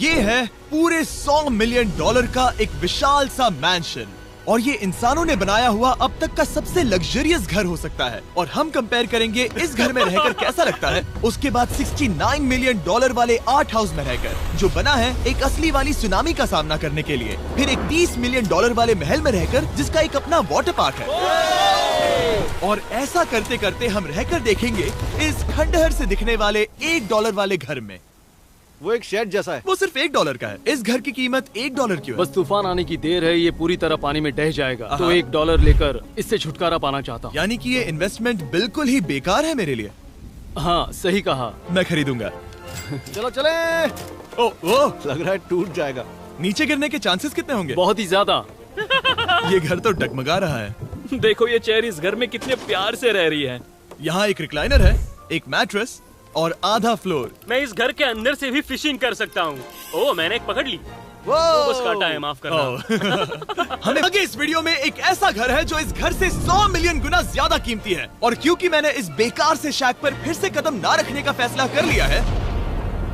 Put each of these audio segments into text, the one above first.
ये है पूरे $100 मिलियन का एक विशाल सा मैंशन, और ये इंसानों ने बनाया हुआ अब तक का सबसे लग्जरियस घर हो सकता है। और हम कंपेयर करेंगे इस घर में रहकर कैसा लगता है उसके बाद $69 मिलियन वाले आर्ट हाउस में रहकर, जो बना है एक असली वाली सुनामी का सामना करने के लिए। फिर एक $30 मिलियन वाले महल में रहकर जिसका एक अपना वाटर पार्क है। और ऐसा करते करते हम रहकर देखेंगे इस खंडहर से दिखने वाले $1 वाले घर में। वो एक शेड जैसा है। वो सिर्फ $1 का है। इस घर की कीमत $1 क्यों है? बस तूफान आने की देर है, ये पूरी तरह पानी में ढह जाएगा, तो $1 लेकर इससे छुटकारा पाना चाहता हूँ। यानी कि ये इन्वेस्टमेंट बिल्कुल ही बेकार है मेरे लिए। हाँ सही कहा। मैं खरीदूंगा। चलो चले। ओ, लग रहा है टूट जाएगा। नीचे गिरने के चांसेस कितने होंगे? बहुत ही ज्यादा। ये घर तो डगमगा रहा है। देखो ये चेयर इस घर में कितने प्यार से रह रही है। यहाँ एक रिक्लाइनर है, एक मैट्रेस और आधा फ्लोर। मैं इस घर के अंदर से भी फिशिंग कर सकता हूँ। ओह मैंने एक पकड़ ली। वो बस काटा है, माफ करना। हमें आगे इस वीडियो में एक ऐसा घर है जो इस घर से 100 मिलियन गुना ज्यादा कीमती है। और क्योंकि मैंने इस बेकार से शैक पर फिर से कदम ना रखने का फैसला कर लिया है,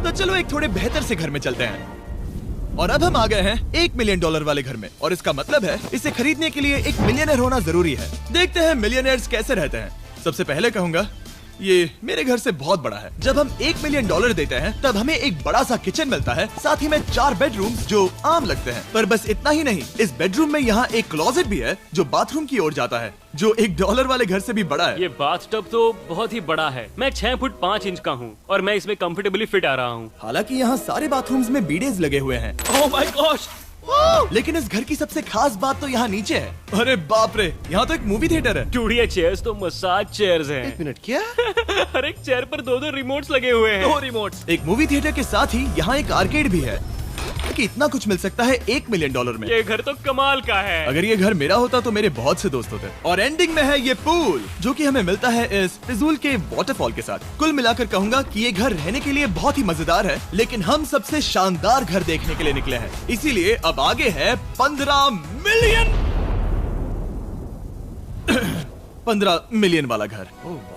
तो चलो एक थोड़े बेहतर से घर में चलते हैं। और अब हम आ गए हैं $1 मिलियन वाले घर में, और इसका मतलब है इसे खरीदने के लिए एक मिलियनर होना जरूरी है। देखते हैं मिलियनर्स कैसे रहते हैं। सबसे पहले कहूंगा ये मेरे घर से बहुत बड़ा है। जब हम $1 मिलियन देते हैं तब हमें एक बड़ा सा किचन मिलता है, साथ ही में 4 बेडरूम्स जो आम लगते हैं। पर बस इतना ही नहीं, इस बेडरूम में यहाँ एक क्लोजेट भी है जो बाथरूम की ओर जाता है, जो $1 वाले घर से भी बड़ा है। ये बाथटब तो बहुत ही बड़ा है। मैं 6 फुट 5 इंच का हूँ और मैं इसमें कंफर्टेबली फिट आ रहा हूँ। हालांकि यहाँ सारे बाथरूम्स में बीडेज लगे हुए हैं। Oh my gosh! लेकिन इस घर की सबसे खास बात तो यहाँ नीचे है। अरे बाप रे, यहाँ तो एक मूवी थिएटर है। टूडिया चेयर्स तो मसाज चेयर्स हैं। 1 मिनट क्या? हर एक चेयर पर 2-2 रिमोट्स लगे हुए हैं। 2 रिमोट्स। एक मूवी थिएटर के साथ ही यहाँ एक आर्केड भी है। कि इतना कुछ मिल सकता है $1 मिलियन में। ये घर तो कमाल का है। अगर ये घर मेरा होता तो मेरे बहुत से दोस्त होते। और एंडिंग में है ये पूल, जो कि हमें मिलता है इस फिजूल के वाटरफॉल के साथ। कुल मिलाकर कहूंगा कि ये घर रहने के लिए बहुत ही मजेदार है, लेकिन हम सबसे शानदार घर देखने के लिए निकले हैं, इसीलिए अब आगे है 15 मिलियन वाला घर।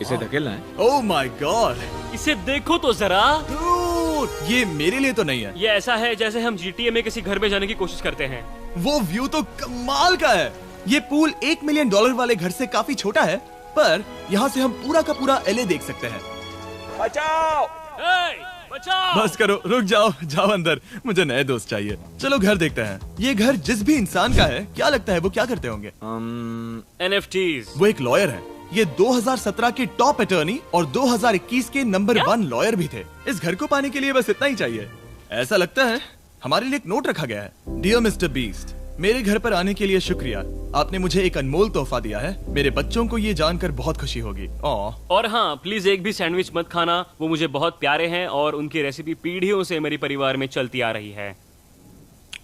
इसे धकेलना है। ओह माय गॉड, इसे देखो तो जरा। ये मेरे लिए तो नहीं है। ये ऐसा है जैसे हम GTA में किसी घर में जाने की कोशिश करते हैं। वो व्यू तो कमाल का है। ये पूल $1 मिलियन वाले घर से काफी छोटा है, पर यहाँ से हम पूरा का पूरा LA देख सकते हैं। बचाओ! बचाओ! बस करो, रुक जाओ, जाओ अंदर, मुझे नए दोस्त चाहिए। चलो घर देखते हैं। ये घर जिस भी इंसान का है, क्या लगता है वो क्या करते होंगे? NFTs। वो एक लॉयर है। ये 2017 के टॉप अटर्नी और 2021 के नंबर 1 लॉयर भी थे। इस घर को पाने के लिए बस इतना ही चाहिए। ऐसा लगता है हमारे लिए एक नोट रखा गया है। डियर मिस्टर बीस्ट, मेरे घर पर आने के लिए शुक्रिया। आपने मुझे एक अनमोल तोहफा दिया है। मेरे बच्चों को ये जानकर बहुत खुशी होगी। और हाँ, प्लीज एक भी सैंडविच मत खाना। वो मुझे बहुत प्यारे हैं और उनकी रेसिपी पीढ़ियों से मेरे परिवार में चलती आ रही है।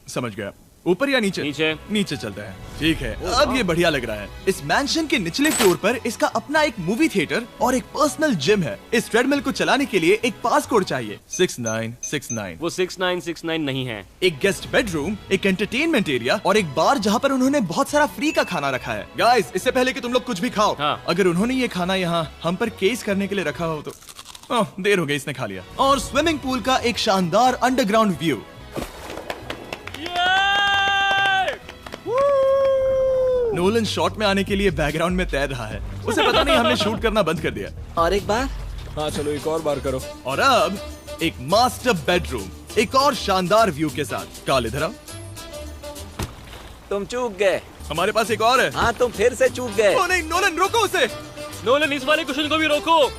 समझ गया। ऊपर या नीचे? नीचे। नीचे चलते हैं। ठीक है, अब ये बढ़िया लग रहा है। इस मैंशन के निचले फ्लोर पर इसका अपना एक मूवी थिएटर और एक पर्सनल जिम है। इस ट्रेडमिल को चलाने के लिए एक पास कोड चाहिए, 6969। वो 6969 नहीं है। एक गेस्ट बेडरूम, एक एंटरटेनमेंट एरिया और एक बार जहाँ पर उन्होंने बहुत सारा फ्री का खाना रखा है। गाइस, इससे पहले कि तुम लोग कुछ भी खाओ, हाँ। अगर उन्होंने ये खाना यहाँ हम पर केस करने के लिए रखा हो तो देर हो गई, इसने खा लिया। और स्विमिंग पूल का एक शानदार अंडरग्राउंड व्यू। नोलन शॉट में आने के लिए बैकग्राउंड में तैर रहा है। उसे पता नहीं हमने शूट करना बंद कर दिया। और एक बार? हाँ चलो एक और बार करो। और अब एक मास्टर बेडरूम, एक और शानदार व्यू के साथ। काल इधर आओ। तुम चूक गए। हमारे पास एक और है। हाँ तुम फिर से चूक गए। ओ नहीं, नोलन रोको उसे। नोलन, इस वाले क्वेश्चन को भी रोको।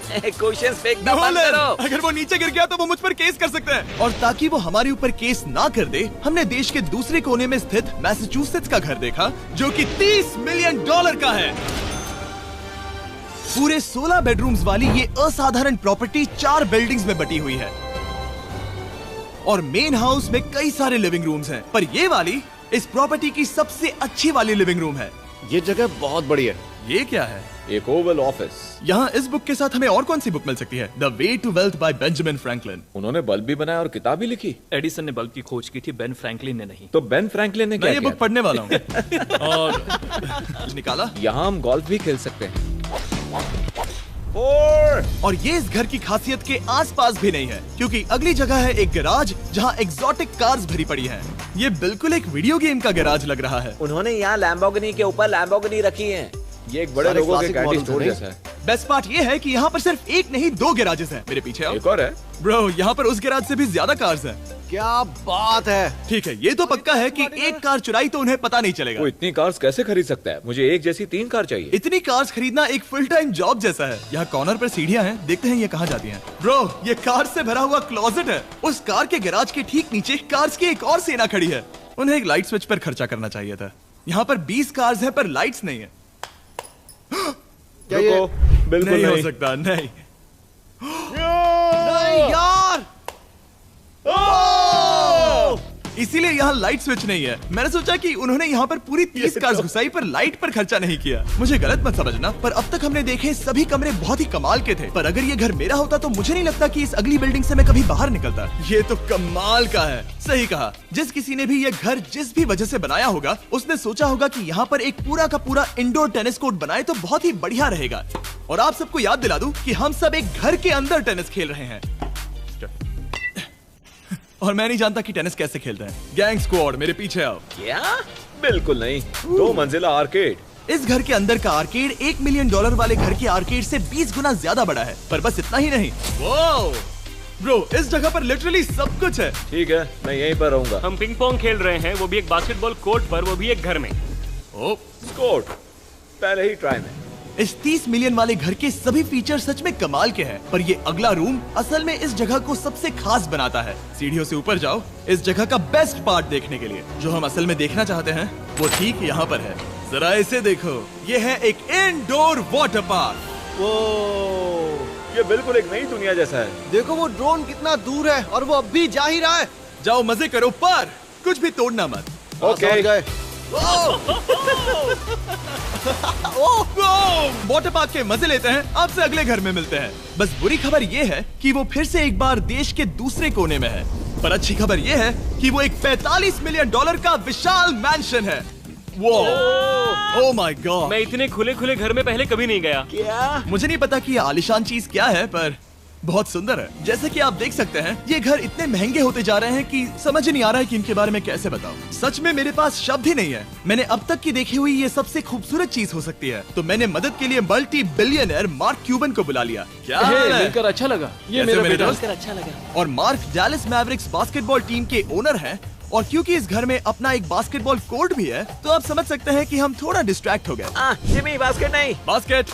क्वेश्चन फेंकना बंद नोलन, करो। अगर वो नीचे गिर गया तो वो मुझ पर केस कर सकते हैं। और ताकि वो हमारे ऊपर केस ना कर दे, हमने देश के दूसरे कोने में स्थित मैसाचुसेट्स का घर देखा, जो कि $30 मिलियन का है। पूरे 16 बेडरूम्स वाली ये असाधारण प्रॉपर्टी 4 बिल्डिंग्स में बटी हुई है और मेन हाउस में कई सारे लिविंग रूम्स हैं, पर ये वाली इस प्रॉपर्टी की सबसे अच्छी वाली लिविंग रूम है। ये जगह बहुत बड़ी है। ये क्या है? एक ओवल ऑफिस। यहाँ इस बुक के साथ हमें और कौन सी बुक मिल सकती है? The way to wealth by Benjamin Franklin. उन्होंने बल्ब भी बनाया और किताब भी लिखी। एडिसन ने बल्ब की खोज की थी, बेन फ्रैंकलिन ने नहीं। तो बेन फ्रैंकलिन ने मैं क्या ये किया? बुक पढ़ने वाला हूँ। और निकाला। यहाँ हम गोल्फ भी खेल सकते हैं। 4। और ये इस घर की खासियत के आसपास भी नहीं है, क्योंकि अगली जगह है एक गैराज जहाँ एग्जॉटिक कार्स भरी पड़ी हैं। ये बिल्कुल एक वीडियो गेम का गैराज लग रहा है। उन्होंने यहाँ लैम्बोर्गिनी के ऊपर लैम्बोर्गिनी रखी है। ये एक बड़े सारे लोगों के classic कैंडी models स्टोर हैं, जैसा है। बेस्ट पार्ट ये है कि यहाँ पर सिर्फ एक नहीं 2 गैराजेस हैं। मेरे पीछे आओ। एक और है। ब्रो, यहाँ पर उस गैराज से भी ज्यादा कार्स हैं। क्या बात है। ठीक है, ये तो पक्का है कि एक कार चुराई तो उन्हें पता नहीं चलेगा। वो इतनी कार्स कैसे खरीद सकता है? मुझे एक जैसी 3 कार चाहिए। इतनी कार्स खरीदना एक फुल टाइम जॉब जैसा है। यहाँ कॉर्नर पर सीढ़ियाँ हैं, देखते हैं ये कहाँ जाती हैं। ब्रो, ये कार से भरा हुआ क्लोजेट है। उस कार के गैराज के ठीक नीचे कार्स की एक और सेना खड़ी है। उन्हें एक लाइट स्विच पर खर्चा करना चाहिए था। यहाँ पर 20 कार्स हैं पर लाइट्स नहीं है। क्या ये रुको, बिल्कुल नहीं हो नहीं। सकता, नहीं। नहीं यार। इसीलिए यहाँ लाइट स्विच नहीं है। मैंने सोचा कि उन्होंने यहाँ पर पूरी 30 कार्स घुसाई पर लाइट पर खर्चा नहीं किया। मुझे गलत मत समझना, पर अब तक हमने देखे सभी कमरे बहुत ही कमाल के थे। पर अगर ये घर मेरा होता तो मुझे नहीं लगता कि इस अगली बिल्डिंग से मैं कभी बाहर निकलता। ये तो कमाल का है। सही कहा। जिस किसी ने भी ये घर जिस भी वजह से बनाया होगा, उसने सोचा होगा कि यहाँ पर एक पूरा का पूरा इंडोर टेनिस कोर्ट बनाए तो बहुत ही बढ़िया रहेगा। और आप सबको याद दिला दूं कि हम सब एक घर के अंदर टेनिस खेल रहे हैं। और मैं नहीं जानता कि टेनिस कैसे खेलते हैं। गैंग स्क्वाड, मेरे पीछे आओ। क्या? बिल्कुल नहीं। 2 मंजिला आर्केड। इस घर के अंदर का आर्केड $1 मिलियन वाले घर के आर्केड से 20 गुना ज्यादा बड़ा है। पर बस इतना ही नहीं। वाओ! ब्रो, इस जगह पर लिटरली सब कुछ है। ठीक है, मैं यहीं पर रहूंगा। हम पिंग पोंग खेल रहे हैं, वो भी एक बास्केटबॉल कोर्ट पर, वो भी एक घर में। ओ, स्कोट पहले ही ट्राई में। इस 30 मिलियन वाले घर के सभी फीचर सच में कमाल के हैं। पर ये अगला रूम असल में इस जगह को सबसे खास बनाता है। सीढ़ियों से ऊपर जाओ इस जगह का बेस्ट पार्ट देखने के लिए। जो हम असल में देखना चाहते हैं वो ठीक यहाँ पर है। जरा इसे देखो, ये है एक इंडोर वाटर पार्क। ये बिल्कुल एक नई दुनिया जैसा है। देखो वो ड्रोन कितना दूर है और वो अब भी जा ही रहा है। जाओ मजे करो, पर कुछ भी तोड़ना मत। ओके। समझ गए। वाटर पार्क के मजे लेते हैं। आपसे अगले घर में मिलते हैं। बस बुरी खबर ये है कि वो फिर से एक बार देश के दूसरे कोने में है। पर अच्छी खबर ये है कि वो एक $45 मिलियन का विशाल मैंशन है। वो ओह माय गॉड। मैं इतने खुले खुले घर में पहले कभी नहीं गया। क्या? मुझे नहीं पता कि ये आलिशान चीज क्या है, पर बहुत सुंदर है। जैसे कि आप देख सकते हैं, ये घर इतने महंगे होते जा रहे हैं कि समझ नहीं आ रहा है कि इनके बारे में कैसे बताऊं। सच में मेरे पास शब्द ही नहीं है। मैंने अब तक की देखी हुई ये सबसे खूबसूरत चीज हो सकती है। तो मैंने मदद के लिए मल्टी बिलियनर मार्क क्यूबन को बुला लिया। क्या हाल है? मिलकर अच्छा लगा। ये कैसे मेरा मेरे बेटा। दोस्त? अच्छा लगा। और mark Dallas Mavericks basketball team के ओनर हैं। और क्योंकि इस घर में अपना एक बास्केटबॉल कोर्ट भी है, तो आप समझ सकते हैं कि हम थोड़ा डिस्ट्रैक्ट हो गए। जिमी, बास्केट नहीं। बास्केट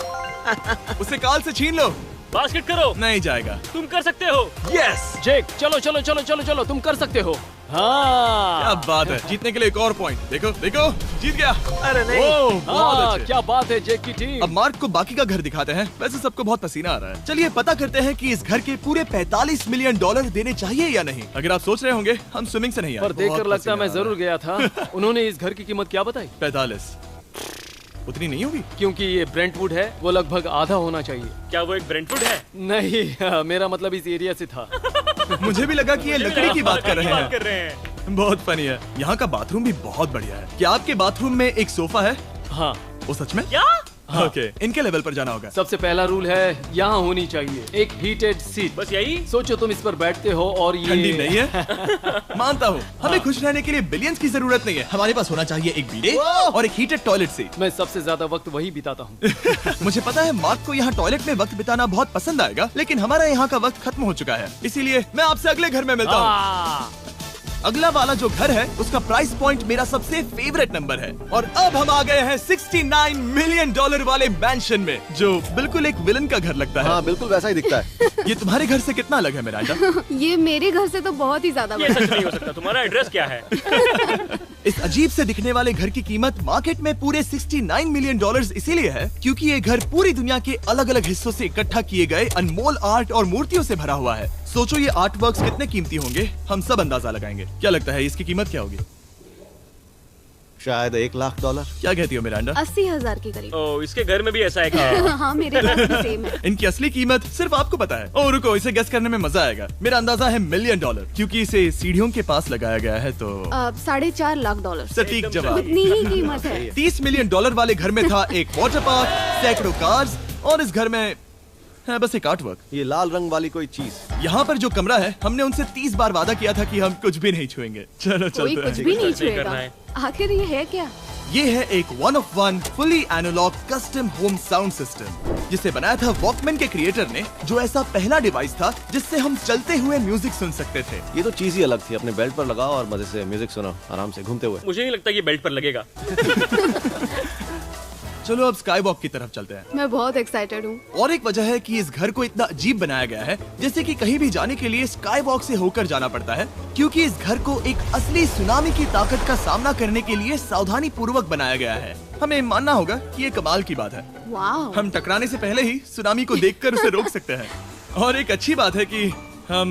उसे काल से छीन लो। बास्केट करो, नहीं जाएगा। तुम कर सकते हो। यस, जेक, चलो चलो चलो चलो चलो, तुम कर सकते हो। हाँ क्या बात है। जीतने के लिए एक और पॉइंट। देखो देखो, जीत गया। अरे नहीं। ओह, बहुत हाँ, अच्छे। क्या बात है जेक की टीम। अब मार्क को बाकी का घर दिखाते हैं। वैसे सबको बहुत पसीना आ रहा है। चलिए पता करते हैं कि इस घर के पूरे $45 मिलियन देने चाहिए या नहीं। अगर आप सोच रहे होंगे हम स्विमिंग से नहीं आए, पर देखकर बहुत लगता पसीना मैं आ रहा जरूर गया था। उन्होंने इस घर की कीमत क्या बताई? है। 45 उतनी नहीं होगी। क्योंकि ये ब्रेंटवुड है, वो लगभग आधा होना चाहिए। क्या वो एक ब्रेंटफुड है? नहीं, मेरा मतलब इस एरिया से था। मुझे भी लगा कि ये लकड़ी की बात कर रहे बात कर हैं। रहे हैं। बहुत फनी है। यहाँ का बाथरूम भी बहुत बढ़िया है। क्या आपके बाथरूम में एक सोफा है? हाँ, वो सच में? क्या? ओके, इनके लेवल पर जाना होगा। सबसे पहला रूल है यहाँ होनी चाहिए एक हीटेड सीट। बस यही? सोचो तुम इस पर बैठते हो और ये ठंडी नहीं है। मानता हूँ, हमें खुश रहने के लिए बिलियंस की जरूरत नहीं है। हमारे पास होना चाहिए एक बीडे और एक हीटेड टॉयलेट सीट। मैं सबसे ज्यादा वक्त वही बिताता हूँ। मुझे पता है मार्क को यहाँ टॉयलेट में वक्त बिताना बहुत पसंद आएगा, लेकिन हमारा यहाँ का वक्त खत्म हो चुका है। इसीलिए मैं आपसे अगले घर में मिलता हूँ। अगला वाला जो घर है उसका प्राइस पॉइंट मेरा सबसे फेवरेट नंबर है। और अब हम आ गए हैं $69 मिलियन वाले मैंशन में, जो बिल्कुल एक विलन का घर लगता है। हाँ बिल्कुल वैसा ही दिखता है। ये तुम्हारे घर से कितना अलग है मिरांडा? ये मेरे घर से तो बहुत ही ज्यादा ये बड़ा सच नहीं हो सकता। तुम्हारा एड्रेस क्या है? इस अजीब से दिखने वाले घर की कीमत मार्केट में पूरे $69 मिलियन इसीलिए है क्योंकि ये घर पूरी दुनिया के अलग अलग हिस्सों से इकट्ठा किए गए अनमोल आर्ट और मूर्तियों से भरा हुआ है। सोचो ये आर्ट वर्क्स कितने कीमती होंगे, हम सब अंदाजा लगाएंगे। क्या लगता है इसकी कीमत क्या होगी? शायद $1 लाख। क्या कहती हो मिरांडा? 80,000 के करीब। ओ, इसके घर में भी ऐसा है क्या? हाँ, मेरे पास भी सेम है। इनकी असली कीमत सिर्फ आपको पता है। ओ रुको, इसे गेस करने में मजा आएगा। मेरा अंदाजा है $1 मिलियन, क्योंकि इसे सीढ़ियों के पास लगाया गया है। तो $4.5 लाख। सटीक जवाब। उतनी ही कीमत है। $30 मिलियन वाले घर में था एक वाटर पार्क, सैकड़ों कार्स और इस घर में है बस एक आर्ट वर्क। ये लाल रंग वाली कोई चीज। यहाँ पर जो कमरा है, हमने उनसे 30 बार वादा किया था कि हम कुछ भी नहीं छुएंगे। चलो कोई चलते कुछ हैं। भी नहीं करना छुएगा। है। आखिर ये है क्या? ये है एक 1 of 1 fully analog custom home sound system, जिसे बनाया था वॉकमैन के क्रिएटर ने, जो ऐसा पहला डिवाइस था जिससे हम चलते हुए म्यूजिक सुन सकते थे। ये तो चीज ही अलग थी। अपने बेल्ट पर लगाओ और मजे से म्यूजिक सुनो आराम से घूमते हुए। मुझे नहीं लगता ये बेल्ट पर लगेगा। चलो अब स्काई वॉक की तरफ चलते हैं। मैं बहुत एक्साइटेड हूँ। और एक वजह है कि इस घर को इतना अजीब बनाया गया है, जैसे कि कहीं भी जाने के लिए स्काई वॉक से होकर जाना पड़ता है, क्योंकि इस घर को एक असली सुनामी की ताकत का सामना करने के लिए सावधानी पूर्वक बनाया गया है। हमें मानना होगा कि ये कमाल की बात है। वाह। हम टकराने से पहले ही सुनामी को देखकर उसे रोक सकते हैं। और एक अच्छी बात है कि हम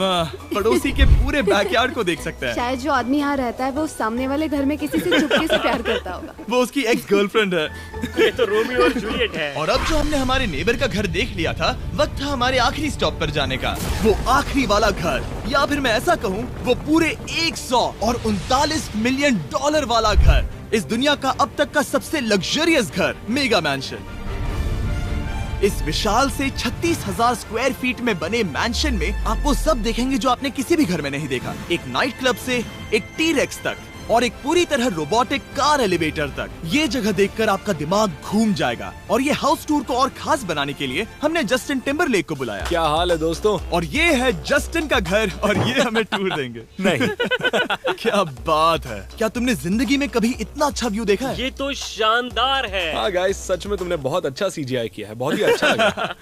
पड़ोसी के पूरे बैकयार्ड को देख सकते हैं। शायद जो आदमी यहाँ रहता है वो सामने वाले घर में किसी से चुपके से प्यार करता होगा। वो उसकी एक्स गर्लफ्रेंड है। ये तो रोमियो और जूलियट है। और अब जो हमने हमारे नेबर का घर देख लिया था, वक्त था हमारे आखिरी स्टॉप पर जाने का। वो आखिरी वाला घर, या फिर मैं ऐसा कहूँ, वो पूरे 139 मिलियन डॉलर वाला घर। इस दुनिया का अब तक का सबसे लग्जरियस घर, मेगा मैंशन। इस विशाल से 36,000 स्क्वायर फीट में बने मैंशन में आप वो सब देखेंगे जो आपने किसी भी घर में नहीं देखा। एक नाइट क्लब से एक टी-रेक्स तक और एक पूरी तरह रोबोटिक कार एलिवेटर तक। ये जगह देखकर आपका दिमाग घूम जाएगा। और ये हाउस टूर को और खास बनाने के लिए हमने जस्टिन टिम्बरलेक को बुलाया। क्या हाल है दोस्तों? और ये है जस्टिन का घर और ये हमें टूर देंगे। नहीं। क्या बात है! क्या तुमने जिंदगी में कभी इतना अच्छा व्यू देखा है? ये तो शानदार है। हाँ गाइस, सच में तुमने बहुत अच्छा CGI किया है। बहुत ही अच्छा लगा।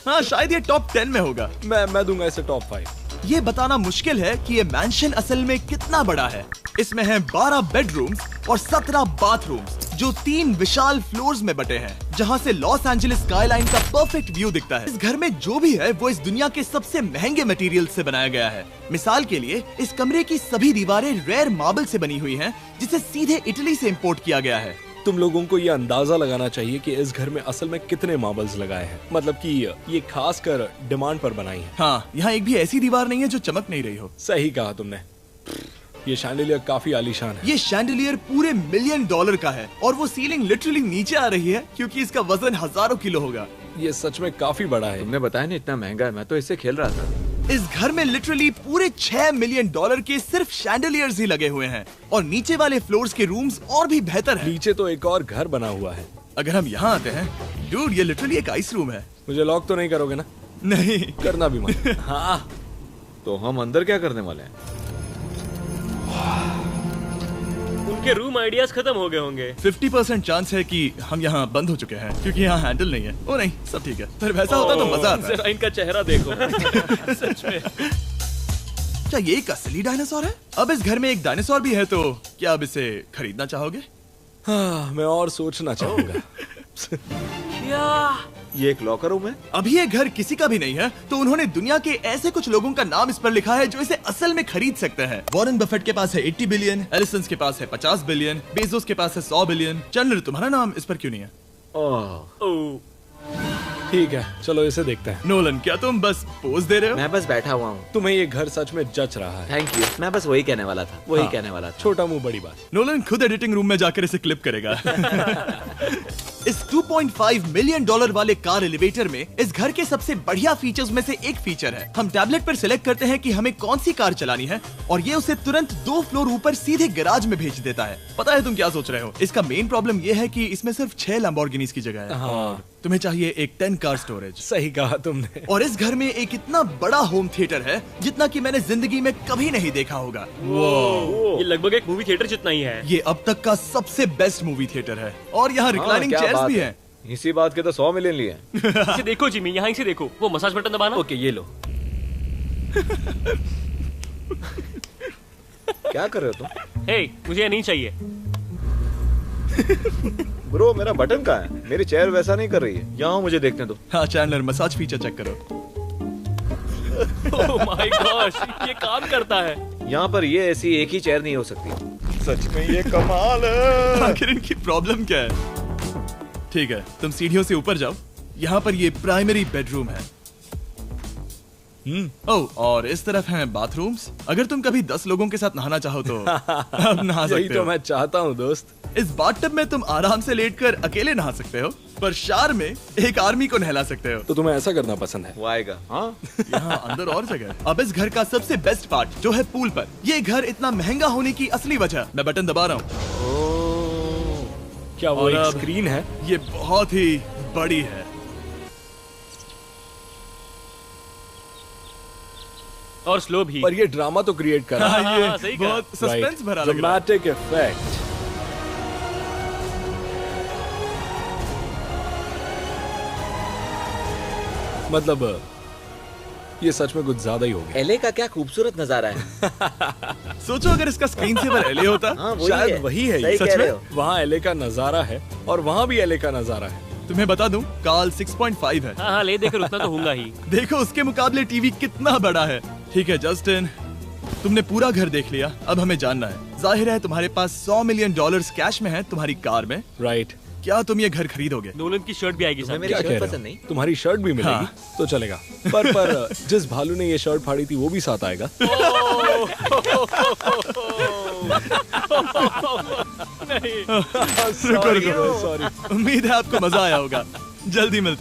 हाँ, शायद ये टॉप 10 में होगा। मैं दूंगा इसे टॉप 5। ये बताना मुश्किल है कि ये मैंशन असल में कितना बड़ा है। इसमें हैं 12 बेडरूम्स और 17 बाथरूम्स, जो 3 विशाल फ्लोर्स में बटे हैं, जहां से लॉस एंजलिस स्काईलाइन का परफेक्ट व्यू दिखता है। इस घर में जो भी है वो इस दुनिया के सबसे महंगे मटेरियल से बनाया गया है। मिसाल के लिए, इस कमरे की सभी दीवारें रेयर मार्बल से बनी हुई हैं, जिसे सीधे इटली से इंपोर्ट किया गया है। तुम लोगों को ये अंदाजा लगाना चाहिए कि इस घर में असल में कितने मार्बल्स लगाए हैं। मतलब कि ये खास कर डिमांड पर बनाई है। हाँ, यहाँ एक भी ऐसी दीवार नहीं है जो चमक नहीं रही हो। सही कहा तुमने। ये शैंडिलियर काफी आलीशान है। ये शैंडिलियर पूरे $1 मिलियन का है और वो सीलिंग लिटरली नीचे आ रही है, क्योंकि इसका वजन हजारों किलो होगा। ये सच में काफी बड़ा है। तुमने बताया ना इतना महंगा है, मैं तो इससे खेल रहा था। इस घर में लिटरली पूरे $6 मिलियन के सिर्फ शैंडिलियर्स ही लगे हुए हैं। और नीचे वाले फ्लोर्स के रूम्स और भी बेहतर हैं। नीचे तो एक और घर बना हुआ है। अगर हम यहाँ आते हैं, डूड, ये लिटरली एक आइस रूम है। मुझे लॉक तो नहीं करोगे ना? नहीं करना भी मत। हाँ, तो हम अंदर क्या करने वाले हैं? उनके रूम आइडियाज खत्म हो गए होंगे। 50% चांस है कि हम यहाँ बंद हो चुके हैं, क्योंकि यहाँ हैंडल नहीं है। ओ नहीं, सब ठीक है। पर वैसा होता तो मजा आता। जरा इनका चेहरा देखो। सच में। क्या ये एक असली डायनासोर है? अब इस घर में एक डायनासोर भी है, तो क्या अब इसे खरीदना चाहोगे? हाँ, मैं और सोचना चाहूंगा। ये एक लॉकर रूम है? अभी ये घर किसी का भी नहीं है, तो उन्होंने दुनिया के ऐसे कुछ लोगों का नाम इस पर लिखा है जो इसे असल में खरीद सकते हैं। वॉरेन बफेट के पास है 80 बिलियन, एलिसन के पास है 50 बिलियन, बेजोस के पास है 100 बिलियन। चैंडलर, तुम्हारा नाम इस पर क्यों नहीं है? ओह, ठीक है, चलो इसे देखते हैं। नोलन, क्या तुम बस पोज दे रहे हो? मैं बस बैठा हुआ हूँ। तुम्हें ये घर सच में जच रहा है। Thank you. मैं बस वही कहने वाला था। वही कहने वाला था। छोटा मुंह बड़ी बात। नोलन खुद एडिटिंग रूम में जाकर इसे क्लिप करेगा। इस $2.5 मिलियन वाले कार एलिवेटर में इस घर के सबसे बढ़िया फीचर्स में से एक फीचर है। हम टैबलेट पर सिलेक्ट करते हैं कि हमें कौन सी कार चलानी है, और ये उसे तुरंत 2 फ्लोर ऊपर सीधे गैराज में भेज देता है। पता है तुम क्या सोच रहे हो? इसका मेन प्रॉब्लम ये है कि इसमें सिर्फ 6 लैम्बोर्गिनीज की जगह है। हाँ, तुम्हें चाहिए एक 10 कार स्टोरेज। सही कहा तुमने। और इस घर में एक इतना बड़ा होम थिएटर है जितना कि मैंने जिंदगी में कभी नहीं देखा होगा। ये लगभग एक मूवी थिएटर जितना ही है। ये अब तक का सबसे बेस्ट मूवी थिएटर है, और यहाँ रिक्लाइनिंग क्या चेयर्स बात भी है। हैं। इसी बात के तो 100 मिलियन लिए। इसे देखो जिमी, यहाँ इसे देखो। वो मसाज बटन दबाना। ओके, ये लो। क्या कर रहे हो तुम? हे, मुझे ये नहीं चाहिए। ब्रो, मेरा बटन कहाँ है? मेरी चेयर वैसा नहीं कर रही है। यहाँ मुझे देखने दो। हाँ चैंडलर, मसाज फीचर चेक करो। ओह माय गॉश, ये काम करता है। यहाँ पर ये ऐसी एक ही चेयर नहीं हो सकती। सच में ये कमाल है। आखिर इनकी प्रॉब्लम क्या है? ठीक है, तुम सीढ़ियों से ऊपर जाओ। यहाँ पर ये प्राइमरी बेडरूम है। ओह, और इस तरफ हैं बाथरूम्स। अगर तुम कभी 10 लोगों के साथ नहाना चाहो तो अब नहा यही सकते तो हो। मैं चाहता हूँ दोस्त। इस बाथटब में तुम आराम से लेटकर अकेले नहा सकते हो। पर शार में एक आर्मी को नहला सकते हो। तो तुम्हें ऐसा करना पसंद है? वो आएगा। हाँ यहाँ अंदर और जगह है। अब इस घर का सबसे बेस्ट पार्ट जो है पूल पर। ये घर इतना महंगा होने की असली वजह, मैं बटन दबा रहा हूँ। क्या वो और एक अब स्क्रीन है? ये बहुत ही बड़ी है। और स्लो भी। पर ये ड्रामा तो क्रिएट कर रहा है। हाँ, ये सही कहा। बहुत सस्पेंस भरा लग रहा है। Dramatic effect. मतलब ये सच में कुछ ज्यादा ही हो गया। एले का क्या खूबसूरत नजारा है। सोचो अगर इसका स्क्रीन सेवर एले होता। हाँ वही शायद है। वही है ये। सही सच कह में? रहे हो। वहाँ एले का नजारा है और वहाँ भी एले का नजारा है। तुम्हें बता दूं, काल 6.5 है। हाँ हाँ, ले देकर उतना तो होगा ही। देखो उसके मुकाबले टीवी कितना बड़ा है। ठीक है जस्टिन, तुमने पूरा घर देख लिया, अब हमें जानना है। जाहिर है तुम्हारे पास $100 मिलियन कैश में है तुम्हारी कार में। राइट। क्या तुम ये घर खरीदोगे? नोलन की शर्ट भी आएगी तुम्हें साथ। मेरी क्या शर्ट कह रहे पसंद हो? नहीं? तुम्हारी शर्ट भी मिलेगी हाँ। तो चलेगा। पर जिस भालू ने ये शर्ट फाड़ी थी वो भी साथ आएगा। रुको रुको, सॉरी। उम्मीद है आपको मजा आया होगा। जल्दी मिलते हैं।